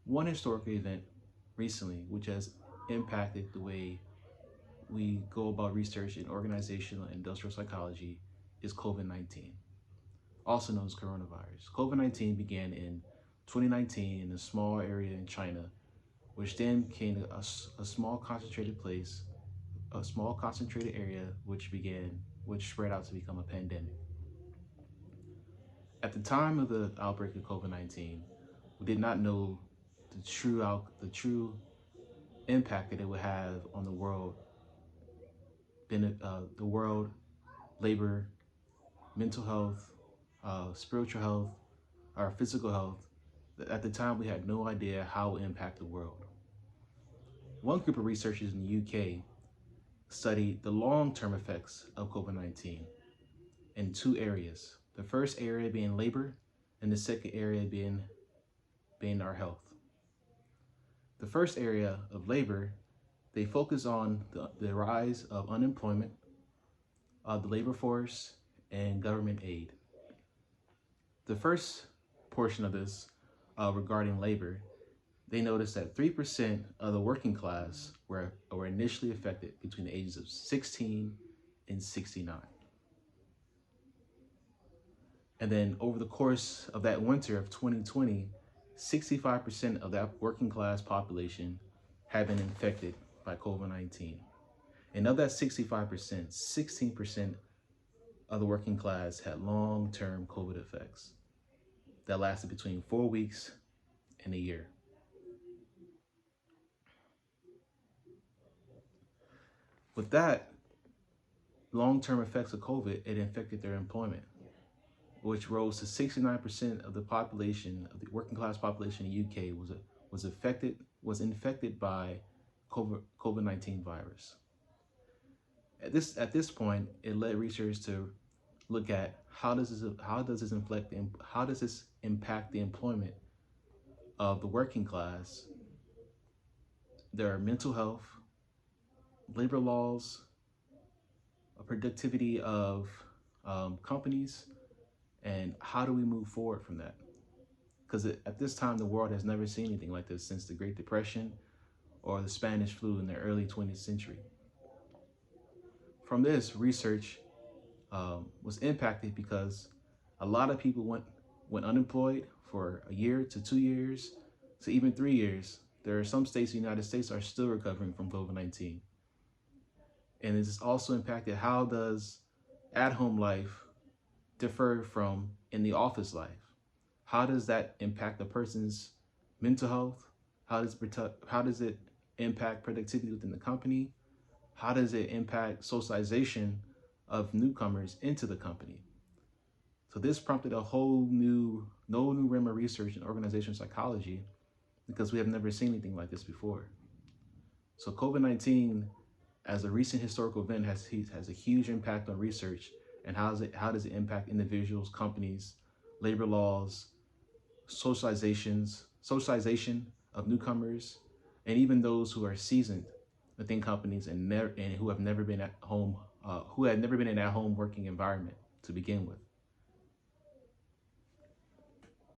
One historical event recently which has impacted the way we go about research in organizational and industrial psychology is COVID-19, also known as coronavirus. COVID-19 began in 2019 in a small area in China, which then became a small concentrated place, a small concentrated area which spread out to become a pandemic. At the time of the outbreak of COVID-19, we did not know the true impact that it would have on the world, labor, mental health, spiritual health, our physical health. At the time, we had no idea how it would impact the world. One group of researchers in the UK studied the long-term effects of COVID-19 in two areas. The first area being labor, and the second area being our health. The first area of labor, they focus on the rise of unemployment, the labor force, and government aid. The first portion of this regarding labor, they noticed that 3% of the working class were initially affected between the ages of 16 and 69. And then over the course of that winter of 2020, 65% of that working class population had been infected by COVID-19. And of that 65%, 16% of the working class had long-term COVID effects that lasted between 4 weeks and a year. With that long-term effects of COVID, it affected their employment, which rose to 69% of the population, of the working class population in the UK was infected by COVID-19 virus. At this point, it led researchers to look at how does this impact the employment of the working class, their mental health, labor laws, productivity of companies, and how do we move forward from that? Because at this time, the world has never seen anything like this since the Great Depression or the Spanish flu in the early 20th century. From this, research was impacted because a lot of people went unemployed for a year to 2 years to even 3 years. There are some states in the United States are still recovering from COVID-19. And it's also impacted how does at-home life differ from in the office life? How does that impact a person's mental health? How does it impact productivity within the company? How does it impact socialization of newcomers into the company? So this prompted a whole new realm of research in organizational psychology because we have never seen anything like this before. So COVID-19, as a recent historical event, has a huge impact on research and how does it impact individuals, companies, labor laws, socialization of newcomers, and even those who are seasoned within companies and who have never been at home, who had never been in that home working environment to begin with.